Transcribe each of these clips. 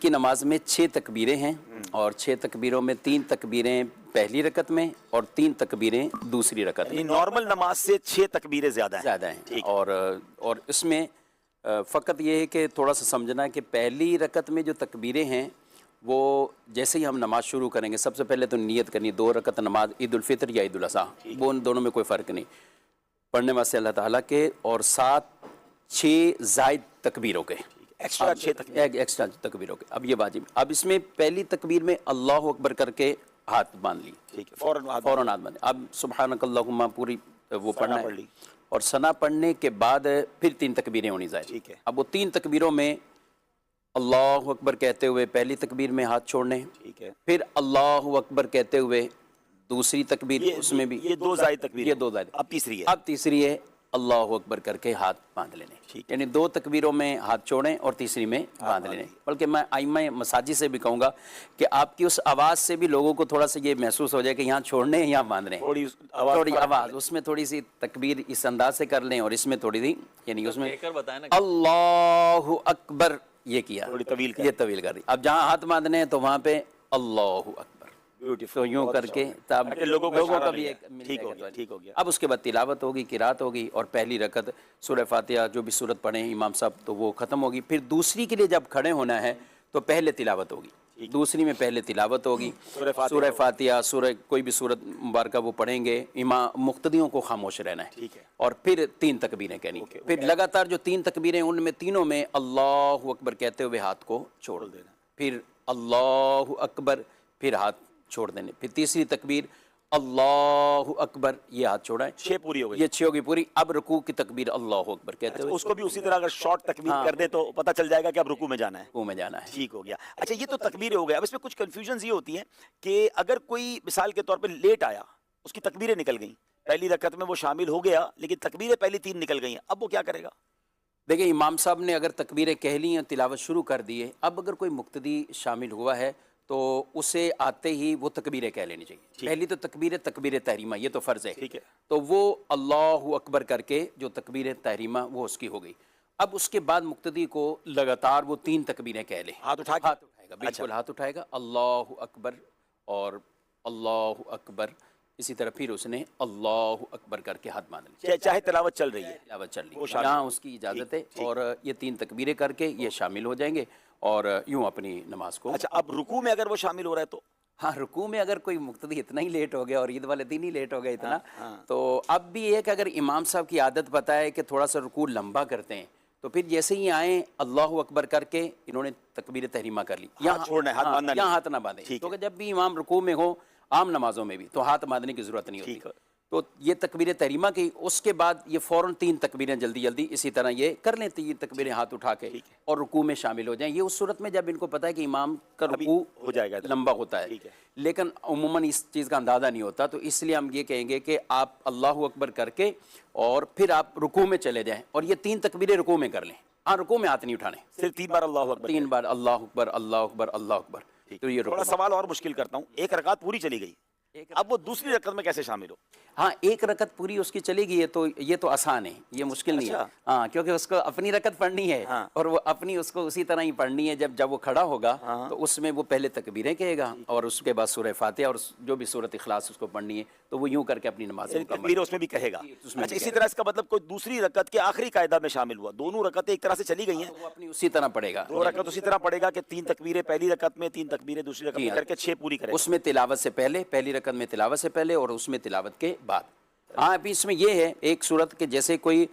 की नमाज में 6 तकबीरें हैं और 6 तकबीरों में 3 तकबीरें पहली रकत में और 3 तकबीरें दूसरी रकत में। नॉर्मल नमाज से 6 तकबीरें ज़्यादा हैं। और इसमें फ़कत ये है कि थोड़ा सा समझना है कि पहली रकत में जो तकबीरें हैं वो जैसे ही हम नमाज शुरू करेंगे सबसे पहले तो नियत करनी 2 रकत नमाज ईद उल फितर या ईद उल अज़हा, वो उन दोनों में कोई फ़र्क नहीं, पढ़ने वास्ते अल्लाह ताला के, और 6 ज़ायद तकबीरों के, एक्स्ट्रा 6 तकबीरों के। अब ये वाजिब, अब इसमें पहली तकबीर में अल्लाहु अकबर करके हाथ बांध ली, ठीक है, फ़ौरन हाथ बांध। अब सुब्हानकल्लाहुम्मा पूरी वो पढ़ना है और सना पढ़ने के बाद फिर 3 तकबीरें होनी चाहिए, ठीक है। अब वो 3 तकबीरों में अल्लाहु अकबर कहते हुए पहली तकबीर में हाथ छोड़ने, ठीक है, फिर अल्लाहु अकबर कहते हुए दूसरी तकबीर, उसमें भी ये 2 ज़ायद तकबीर, ये 2 ज़ायद। अब तीसरी है अल्लाहु अकबर करके हाथ बांध लेने, यानी 2 तकबीरों में हाथ छोड़ें और तीसरी में बांध लेने। बल्कि मैं आइमा मसाजिद से भी कहूँगा कि आपकी उस आवाज़ से भी लोगों को थोड़ा सा ये महसूस हो जाए कि यहाँ छोड़ने हैं यहाँ बांध रहे हैं, थोड़ी आवाज़ उसमें थोड़ी सी तकबीर इस अंदाज से कर लें और इसमें थोड़ी सी, यानी उसमें अल्लाहु अकबर ये किया, ये तवील कर दी। अब जहाँ हाथ बांधने हैं तो वहाँ पे अल्लाहु अकबर, तो यूँ करके तब लोगों का भी एक ठीक हो गया। अब उसके बाद तिलावत होगी, किरात होगी और पहली रकत सूरह फातिहा जो भी सूरत पढ़े इमाम साहब तो वो ख़त्म होगी। फिर दूसरी के लिए जब खड़े होना है तो पहले तिलावत होगी, दूसरी में पहले तिलावत होगी, सूरह फातिहा सूरह कोई भी सूरत मुबारक वो पढ़ेंगे, इमाम मुक्तदियों को खामोश रहना है, ठीक है, और फिर 3 तकबीरें कहनी, फिर लगातार जो 3 तकबीरें उनमें तीनों में अल्लाहु अकबर कहते हुए हाथ को छोड़ देना, फिर अल्लाहु अकबर, फिर हाथ छोड़ देने, फिर तीसरी तकबीर अल्लाहु अकबर, ये हाथ छोड़ा है, 6 पूरी हो गई, ये 6 होगी पूरी। अब रुकू की तकबीर अल्लाहु अकबर कहते हुए, उसको भी उसी तरह अगर शॉर्ट तकबीर कर दे तो पता चल जाएगा कि अब रुकू में जाना है, रुकू में जाना है, ठीक हो गया। अच्छा, ये तो तकबीरें हो गया। अब इसमें कुछ कंफ्यूजन ये होती है कि अगर कोई मिसाल के तौर पर लेट आया, उसकी तकबीरें निकल गई, पहली रकत में वो शामिल हो गया लेकिन तकबीरें पहली 3 निकल गई, अब वो क्या करेगा? देखिए, इमाम साहब ने अगर तकबीरें कह ली हैं, तिलावत शुरू कर दी है, अब अगर कोई मुक्तदी शामिल हुआ है तो उसे आते ही वो तकबीरें कह लेनी चाहिए। पहली तो तकबीर तहरीमा, ये तो फ़र्ज़ है, ठीक है, तो वो अल्लाहु अकबर करके जो तकबीर तहरीमा वो उसकी हो गई। अब उसके बाद मुक्तदी को लगातार वो 3 तकबीरें कह ले, हाथ उठाएगा, बिल्कुल हाथ उठाएगा, अल्लाहु अकबर और अल्लाहु अकबर, इसी तरह फिर उसने अल्लाहु अकबर करके हाथ बांध लिया, चाहे तिलावत चल रही है, यहाँ उसकी इजाज़त है, और ये 3 तकबीरें करके ये शामिल हो जाएंगे और यूँ अपनी नमाज को। अच्छा, अब रुकू में अगर वो शामिल हो रहा है तो? हाँ, रुकू में अगर कोई मुक्तदी इतना ही लेट हो गया और ईद वाले दिन ही लेट हो गया इतना, तो अब भी एक अगर इमाम साहब की आदत पता है कि थोड़ा सा रुकू लंबा करते हैं, तो फिर जैसे ही आए अल्लाहु अकबर करके इन्होंने तकबीर तहरीमा कर ली, यहाँ छोड़ना है, यहाँ हाथ ना बांधे, तो जब भी इमाम रुकू में हो, आम नमाजों में भी, तो हाथ बांधने की ज़रूरत नहीं होती। तो ये तकबीर तहरीमा की, उसके बाद ये फ़ौरन 3 तकबीरें जल्दी जल्दी इसी तरह ये कर लें, 3 तकबीरें हाथ उठा के और रुकू में शामिल हो जाएं। ये उस सूरत में जब इनको पता है कि इमाम का रुकू हो जाएगा, लंबा होता है, लेकिन उमूमन इस चीज़ का अंदाज़ा नहीं होता, तो इसलिए हम ये कहेंगे कि आप अल्लाहु अकबर करके और फिर आप रुकू में चले जाएँ और ये 3 तकबीरें रुकू में कर लें। हाँ, रुकू में हाथ नहीं उठाने, सिर्फ 3 बार अल्लाहु अकबर, 3 बार अल्लाहु अकबर अल्लाहु अकबर अल्लाहु अकबर। तो ये थोड़ा सवाल और मुश्किल करता हूँ, एक रकात पूरी चली गई, अब वो दूसरी रकत में कैसे शामिल हो? हाँ, एक रकत पूरी उसकी चली गई है तो ये तो आसान है, ये मुश्किल नहीं है। हाँ, क्योंकि उसको अपनी रकत पढ़नी है, हाँ, और वो अपनी उसको उसी तरह ही पढ़नी है। जब वो खड़ा होगा, हाँ, तो उसमें वो पहले तकबीरें कहेगा और उसके बाद सूरह फातिहा और जो भी सूरत इखलास उसको पढ़नी है, तो वो यूँ करके अपनी नमाज तकबीर उसमें भी कहेगा। अच्छा, इसी तरह इसका मतलब कोई दूसरी रकत के आखिरी कायदा में शामिल हुआ, दोनों रकतें एक तरह से चली गई हैं, वो अपनी उसी तरह पढ़ेगा, 2 रकत उसी तरह पढ़ेगा कि 3 तकबीरें पहली रकत में, 3 तकबीरें दूसरी रकत में करके 6 पूरी करेगा। उसमें तिलावत से पहले, पहली रकत में तिलावत से पहले और उसमें तिलावत के बाद। हाँ, अभी इसमें ये है एक सूरत के जैसे कोई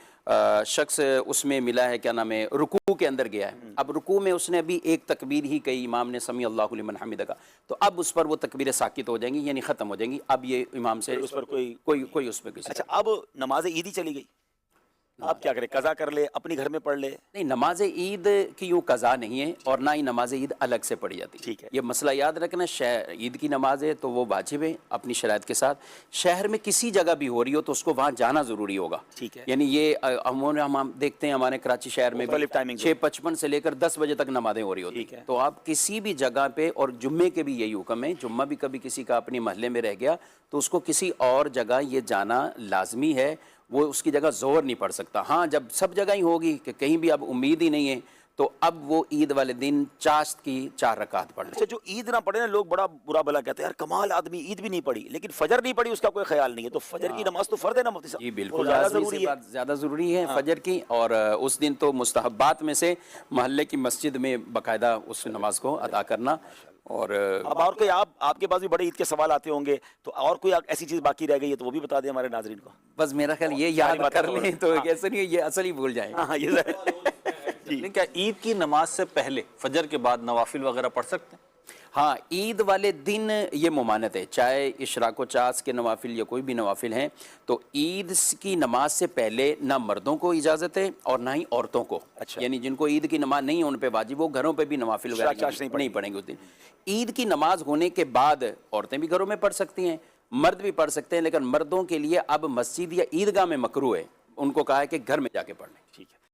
शख्स उसमें मिला है, क्या नाम है, रुकू के अंदर गया है, अब रुकू में उसने अभी एक तकबीर ही कही, इमाम ने समी अल्लाहु लिमन हमिदा का, तो अब उस पर वो तकबीरें साकित हो जाएंगी, यानी ख़त्म हो जाएंगी। अब ये इमाम से उस पर कोई उस पर किसी। अच्छा, अब नमाज ईद ही चली गई, आप क्या करें? कज़ा कर ले, अपनी घर में पढ़ ले? नहीं, नमाज ईद की यूँ कज़ा नहीं है और ना ही नमाज ईद अलग से पढ़ी जाती, ठीक है, ये मसला याद रखना। ईद की नमाज है तो वो वाजिब है अपनी शराइत के साथ, शहर में किसी जगह भी हो रही हो तो उसको वहाँ जाना ज़रूरी होगा, ठीक है, यानी ये हम देखते हैं हमारे कराची शहर में 6:55 से लेकर 10 बजे तक नमाज़ें हो रही होती है, तो आप किसी भी जगह पे, और जुम्मे के भी यही हुक्म है, जुम्मा भी कभी किसी का अपने महल्ले में रह गया तो उसको किसी और जगह ये जाना लाजमी है, वो उसकी जगह ज़ोहर नहीं पढ़ सकता। हाँ, जब सब जगह ही होगी कि कहीं भी अब उम्मीद ही नहीं है तो अब वो ईद वाले दिन चाश्त की 4 रकात पढ़ लें। अच्छा, जो ईद ना पढ़े ना, लोग बड़ा बुरा भला कहते हैं, यार कमाल आदमी ईद भी नहीं पढ़ी, लेकिन फजर नहीं पढ़ी उसका कोई ख्याल नहीं है, तो फजर की नमाज तो फर्द है ना मुफ्ती साहब? जी वो बिल्कुल, ज्यादा आज़मी जरूरी से है। बात ज़्यादा ज़रूरी है फजर की, और उस दिन तो मुस्तहब्बात में से मोहल्ले की मस्जिद में बाकायदा उस नमाज को अदा करना। और अब और कोई आपके पास भी बड़े ईद के सवाल आते होंगे, तो और कोई ऐसी चीज बाकी रह गई है तो वो भी बता दें हमारे नाजरीन को। बस मेरा ख्याल ये याद बातें कर लें तो हाँ। ऐसा नहीं है ये असल ही भूल जाएं। हाँ ये लेकिन क्या ईद की नमाज से पहले फजर के बाद नवाफिल वगैरह पढ़ सकते हैं? हाँ, ईद वाले दिन ये मुमानत है, चाहे इशराको चास के नवाफिल या कोई भी नवाफिल हैं, तो ईद की नमाज से पहले ना मर्दों को इजाज़त है और ना ही औरतों को। अच्छा। यानी जिनको ईद की नमाज नहीं है उन पे वाजिब, वो घरों पे भी नवाफिल इशराक वगैरह चाश नहीं पढ़ेंगे उस दिन। ईद की नमाज होने के बाद औरतें भी घरों में पढ़ सकती हैं, मर्द भी पढ़ सकते हैं, लेकिन मर्दों के लिए अब मस्जिद या ईदगाह में मकरूह है, उनको कहा है कि घर में जाके पढ़ लें। ठीक है।